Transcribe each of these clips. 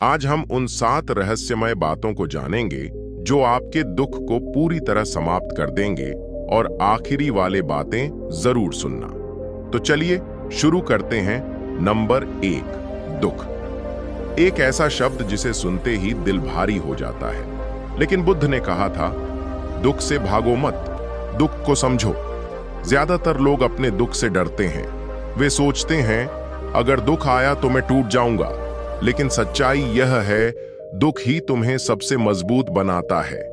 आज हम उन 7 रहस्यमय बातों को जानेंगे जो आपके दुख को पूरी तरह समाप्त कर देंगे। और आखिरी वाले बातें जरूर सुनना। तो चलिए शुरू करते हैं। नंबर 1, दुख। एक ऐसा शब्द जिसे सुनते ही दिल भारी हो जाता है, लेकिन बुद्ध ने कहा था, दुख से भागो मत, दुख को समझो। ज्यादातर लोग अपने दुख से डरते हैं। वे सोचते हैं, अगर दुख आया तो मैं टूट जाऊंगा। लेकिन सच्चाई यह है, दुख ही तुम्हें सबसे मजबूत बनाता है।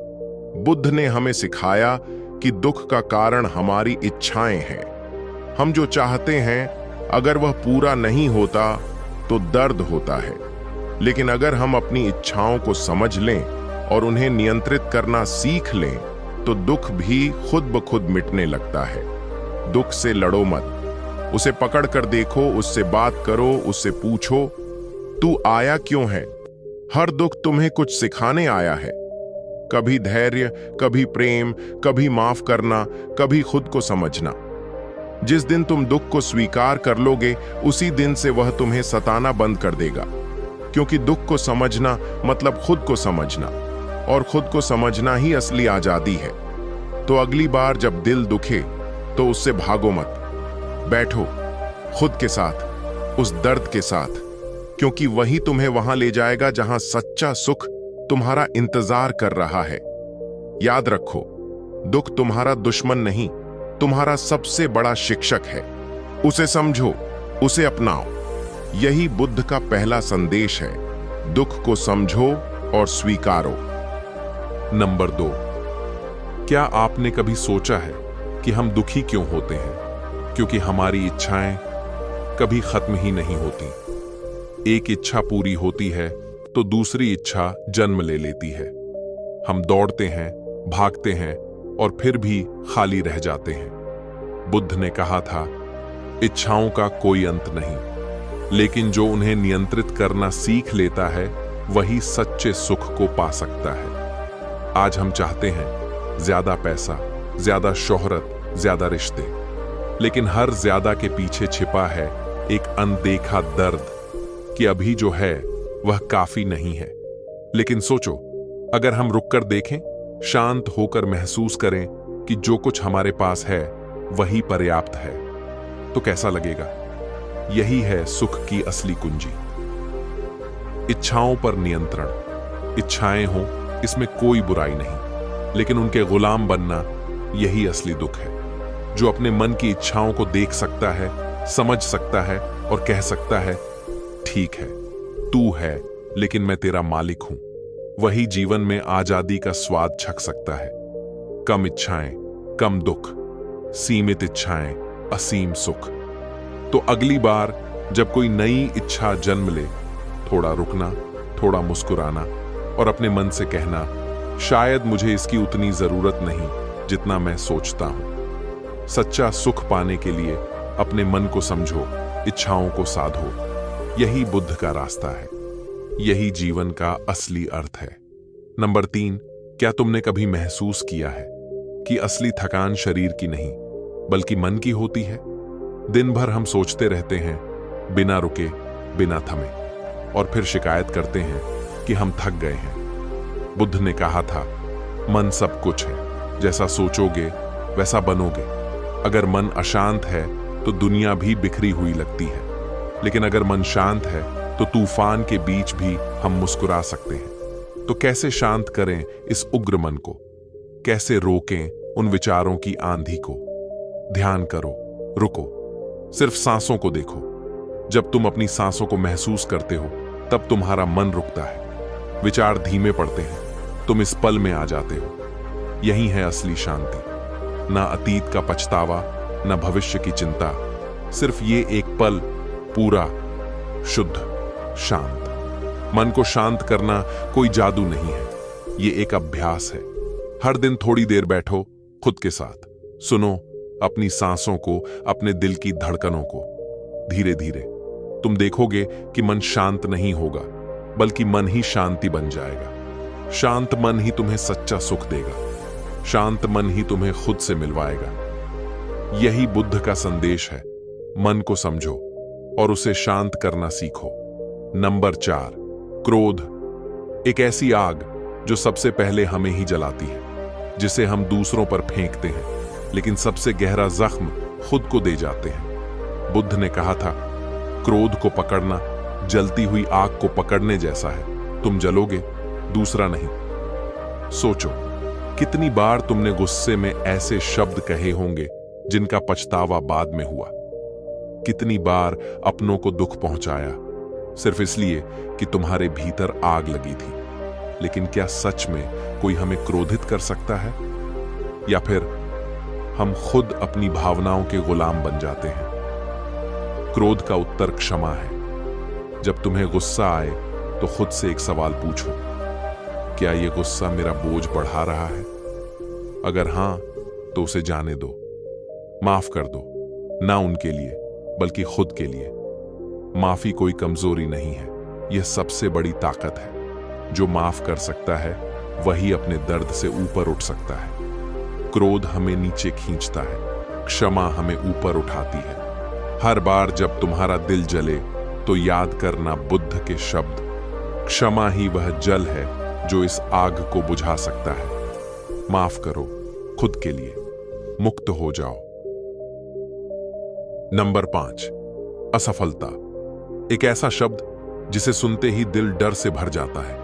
बुद्ध ने हमें सिखाया कि दुख का कारण हमारी इच्छाएं हैं। हम जो चाहते हैं, अगर वह पूरा नहीं होता तो दर्द होता है। लेकिन अगर हम अपनी इच्छाओं को समझ लें और उन्हें नियंत्रित करना सीख लें, तो दुख भी खुद ब खुद मिटने लगता है। दुख से लड़ो मत, उसे पकड़ कर देखो, उससे बात करो, उससे पूछो, तू आया क्यों है? हर दुख तुम्हें कुछ सिखाने आया है। कभी धैर्य, कभी प्रेम, कभी माफ करना, कभी खुद को समझना। जिस दिन तुम दुख को स्वीकार कर लोगे, उसी दिन से वह तुम्हें सताना बंद कर देगा। क्योंकि दुख को समझना मतलब खुद को समझना, और खुद को समझना ही असली आजादी है। तो अगली बार जब दिल दुखे, तो उससे भागो मत। बैठो खुद के साथ, उस दर्द के साथ, क्योंकि वही तुम्हें वहां ले जाएगा जहां सच्चा सुख तुम्हारा इंतजार कर रहा है। याद रखो, दुख तुम्हारा दुश्मन नहीं, तुम्हारा सबसे बड़ा शिक्षक है। उसे समझो, उसे अपनाओ। यही बुद्ध का पहला संदेश है, दुख को समझो और स्वीकारो। नंबर 2, क्या आपने कभी सोचा है कि हम दुखी क्यों होते हैं? क्योंकि हमारी इच्छाएं कभी खत्म ही नहीं होती। एक इच्छा पूरी होती है तो दूसरी इच्छा जन्म ले लेती है। हम दौड़ते हैं, भागते हैं और फिर भी खाली रह जाते हैं। बुद्ध ने कहा था, इच्छाओं का कोई अंत नहीं, लेकिन जो उन्हें नियंत्रित करना सीख लेता है, वही सच्चे सुख को पा सकता है। आज हम चाहते हैं ज्यादा पैसा, ज्यादा शोहरत, ज्यादा रिश्ते, लेकिन हर ज्यादा के पीछे छिपा है एक अनदेखा दर्द कि अभी जो है वह काफी नहीं है। लेकिन सोचो, अगर हम रुककर देखें, शांत होकर महसूस करें कि जो कुछ हमारे पास है वही पर्याप्त है, तो कैसा लगेगा? यही है सुख की असली कुंजी। इच्छाओं पर नियंत्रण। इच्छाएं हो, इसमें कोई बुराई नहीं, लेकिन उनके गुलाम बनना, यही असली दुख है। जो अपने मन की इच्छाओं को देख सकता है, समझ सकता है और कह सकता है, ठीक है, तू है, लेकिन मैं तेरा मालिक हूं, वही जीवन में आजादी का स्वाद छक सकता है। कम इच्छाएं, कम दुख, सीमित इच्छाएं, असीम सुख। तो अगली बार जब कोई नई इच्छा जन्म ले, थोड़ा रुकना, थोड़ा मुस्कुराना और अपने मन से कहना, शायद मुझे इसकी उतनी जरूरत नहीं जितना मैं सोचता हूं। सच्चा सुख पाने के लिए अपने मन को समझो, इच्छाओं को साधो। यही बुद्ध का रास्ता है, यही जीवन का असली अर्थ है। नंबर 3, क्या तुमने कभी महसूस किया है कि असली थकान शरीर की नहीं, बल्कि मन की होती है? दिन भर हम सोचते रहते हैं, बिना रुके, बिना थमे, और फिर शिकायत करते हैं कि हम थक गए हैं। बुद्ध ने कहा था, मन सब कुछ है, जैसा सोचोगे वैसा बनोगे। अगर मन अशांत है तो दुनिया भी बिखरी हुई लगती है, लेकिन अगर मन शांत है तो तूफान के बीच भी हम मुस्कुरा सकते हैं। तो कैसे शांत करें इस उग्र मन को? कैसे रोकें उन विचारों की आंधी को? ध्यान करो, रुको, सिर्फ सांसों को देखो। जब तुम अपनी सांसों को महसूस करते हो, तब तुम्हारा मन रुकता है, विचार धीमे पड़ते हैं, तुम इस पल में आ जाते हो। यही है असली शांति। ना अतीत का पछतावा, ना भविष्य की चिंता, सिर्फ ये एक पल पूरा, शुद्ध, शांत। मन को शांत करना कोई जादू नहीं है, ये एक अभ्यास है। हर दिन थोड़ी देर बैठो खुद के साथ, सुनो अपनी सांसों को, अपने दिल की धड़कनों को। धीरे धीरे तुम देखोगे कि मन शांत नहीं होगा, बल्कि मन ही शांति बन जाएगा। शांत मन ही तुम्हें सच्चा सुख देगा, शांत मन ही तुम्हें खुद से मिलवाएगा। यही बुद्ध का संदेश है, मन को समझो और उसे शांत करना सीखो। नंबर 4, क्रोध एक ऐसी आग जो सबसे पहले हमें ही जलाती है, जिसे हम दूसरों पर फेंकते हैं, लेकिन सबसे गहरा जख्म खुद को दे जाते हैं। बुद्ध ने कहा था, क्रोध को पकड़ना जलती हुई आग को पकड़ने जैसा है, तुम जलोगे, दूसरा नहीं। सोचो, कितनी बार तुमने गुस्से में ऐसे शब्द कहे होंगे जिनका पछतावा बाद में हुआ। कितनी बार अपनों को दुख पहुंचाया सिर्फ इसलिए कि तुम्हारे भीतर आग लगी थी। लेकिन क्या सच में कोई हमें क्रोधित कर सकता है? या फिर हम खुद अपनी भावनाओं के गुलाम बन जाते हैं? क्रोध का उत्तर क्षमा है। जब तुम्हें गुस्सा आए तो खुद से एक सवाल पूछो, क्या यह गुस्सा मेरा बोझ बढ़ा रहा है? अगर हां, तो उसे जाने दो, माफ कर दो, ना उनके लिए बल्कि खुद के लिए। माफी कोई कमजोरी नहीं है, यह सबसे बड़ी ताकत है। जो माफ कर सकता है वही अपने दर्द से ऊपर उठ सकता है। क्रोध हमें नीचे खींचता है, क्षमा हमें ऊपर उठाती है। हर बार जब तुम्हारा दिल जले तो याद करना बुद्ध के शब्द, क्षमा ही वह जल है जो इस आग को बुझा सकता है। माफ करो खुद के लिए, मुक्त हो जाओ। नंबर 5, असफलता एक ऐसा शब्द जिसे सुनते ही दिल डर से भर जाता है।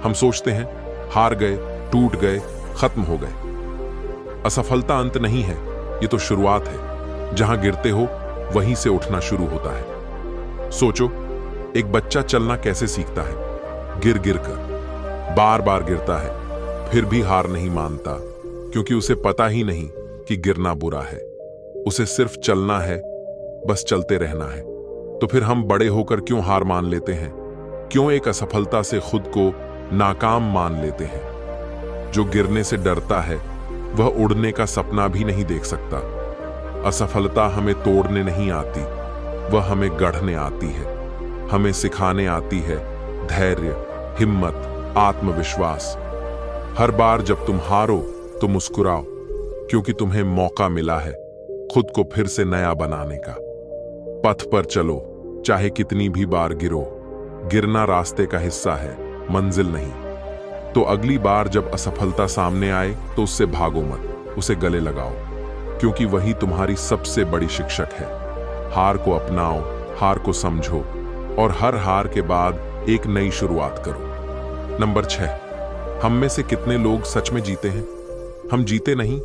हम सोचते हैं हार गए, टूट गए, खत्म हो गए। असफलता अंत नहीं है, ये तो शुरुआत है। जहां गिरते हो वहीं से उठना शुरू होता है। सोचो, एक बच्चा चलना कैसे सीखता है? गिर गिर कर, बार बार गिरता है, फिर भी हार नहीं मानता, क्योंकि उसे पता ही नहीं कि गिरना बुरा है। उसे सिर्फ चलना है, बस चलते रहना है। तो फिर हम बड़े होकर क्यों हार मान लेते हैं? क्यों एक असफलता से खुद को नाकाम मान लेते हैं? जो गिरने से डरता है वह उड़ने का सपना भी नहीं देख सकता। असफलता हमें तोड़ने नहीं आती, वह हमें गढ़ने आती है। हमें सिखाने आती है धैर्य, हिम्मत, आत्मविश्वास। हर बार जब तुम हारो तो मुस्कुराओ, क्योंकि तुम्हें मौका मिला है खुद को फिर से नया बनाने का। पथ पर चलो, चाहे कितनी भी बार गिरो। गिरना रास्ते का हिस्सा है, मंजिल नहीं। तो अगली बार जब असफलता सामने आए तो उससे भागो मत, उसे गले लगाओ, क्योंकि वही तुम्हारी सबसे बड़ी शिक्षक है। हार को अपनाओ, हार को समझो, और हर हार के बाद एक नई शुरुआत करो। नंबर 6, हम में से कितने लोग सच में जीते हैं? हम जीते नहीं,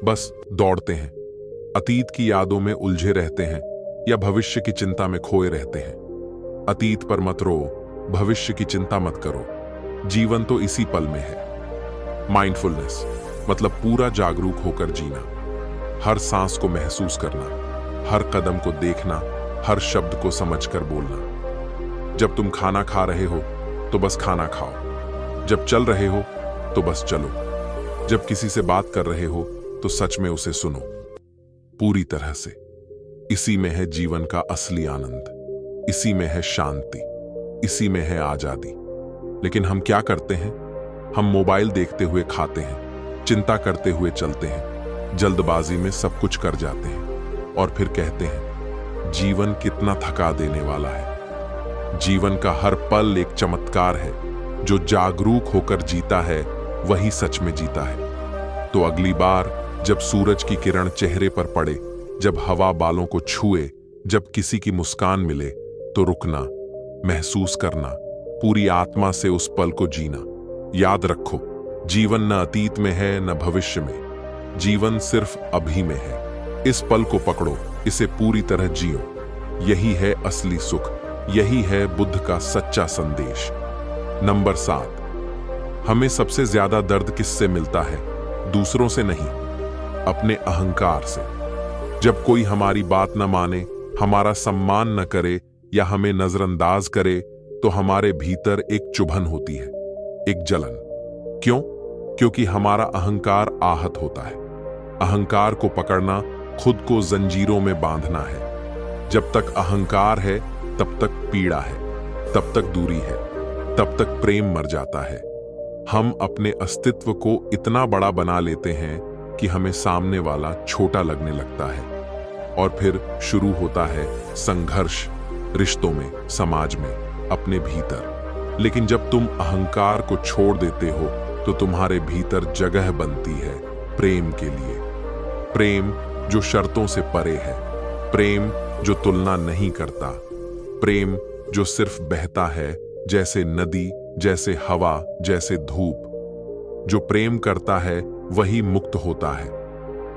बस दौड़ते हैं। अतीत की यादों में उलझे रहते हैं या भविष्य की चिंता में खोए रहते हैं। अतीत पर मत रो, भविष्य की चिंता मत करो। जीवन तो इसी पल में है। माइंडफुलनेस मतलब पूरा जागरूक होकर जीना, हर सांस को महसूस करना, हर कदम को देखना, हर शब्द को समझकर बोलना। जब तुम खाना खा रहे हो तो बस खाना खाओ, जब चल रहे हो तो बस चलो, जब किसी से बात कर रहे हो तो सच में उसे सुनो पूरी तरह से। इसी में है जीवन का असली आनंद, इसी में है शांति, इसी में है आजादी। लेकिन हम क्या करते हैं? हम मोबाइल देखते हुए खाते हैं, चिंता करते हुए चलते हैं, जल्दबाजी में सब कुछ कर जाते हैं और फिर कहते हैं जीवन कितना थका देने वाला है। जीवन का हर पल एक चमत्कार है। जो जागरूक होकर जीता है वही सच में जीता है। तो अगली बार जब सूरज की किरण चेहरे पर पड़े, जब हवा बालों को छुए, जब किसी की मुस्कान मिले, तो रुकना, महसूस करना, पूरी आत्मा से उस पल को जीना। याद रखो, जीवन न अतीत में है न भविष्य में, जीवन सिर्फ अभी में है। इस पल को पकड़ो, इसे पूरी तरह जियो। यही है असली सुख, यही है बुद्ध का सच्चा संदेश। नंबर 7, हमें सबसे ज्यादा दर्द किससे मिलता है? दूसरों से नहीं, अपने अहंकार से। जब कोई हमारी बात न माने, हमारा सम्मान न करे या हमें नजरअंदाज करे, तो हमारे भीतर एक चुभन होती है, एक जलन। क्यों? क्योंकि हमारा अहंकार आहत होता है। अहंकार को पकड़ना खुद को जंजीरों में बांधना है। जब तक अहंकार है तब तक पीड़ा है, तब तक दूरी है, तब तक प्रेम मर जाता है। हम अपने अस्तित्व को इतना बड़ा बना लेते हैं कि हमें सामने वाला छोटा लगने लगता है। और फिर शुरू होता है संघर्ष, रिश्तों में, समाज में, अपने भीतर। लेकिन जब तुम अहंकार को छोड़ देते हो तो तुम्हारे भीतर जगह बनती है प्रेम के लिए। प्रेम जो शर्तों से परे है, प्रेम जो तुलना नहीं करता, प्रेम जो सिर्फ बहता है जैसे नदी, जैसे हवा, जैसे धूप। जो प्रेम करता है वही मुक्त होता है।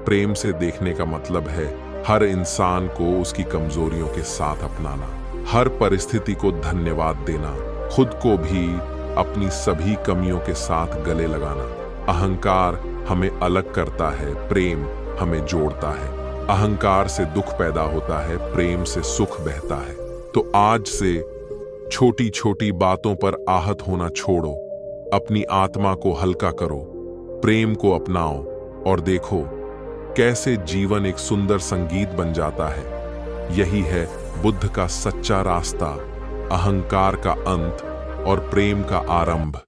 प्रेम से देखने का मतलब है हर इंसान को उसकी कमजोरियों के साथ अपनाना, हर परिस्थिति को धन्यवाद देना, खुद को भी अपनी सभी कमियों के साथ गले लगाना। अहंकार हमें अलग करता है, प्रेम हमें जोड़ता है। अहंकार से दुख पैदा होता है, प्रेम से सुख बहता है। तो आज से छोटी छोटी बातों पर आहत होना छोड़ो, अपनी आत्मा को हल्का करो, प्रेम को अपनाओ और देखो कैसे जीवन एक सुंदर संगीत बन जाता है। यही है बुद्ध का सच्चा रास्ता, अहंकार का अंत और प्रेम का आरंभ।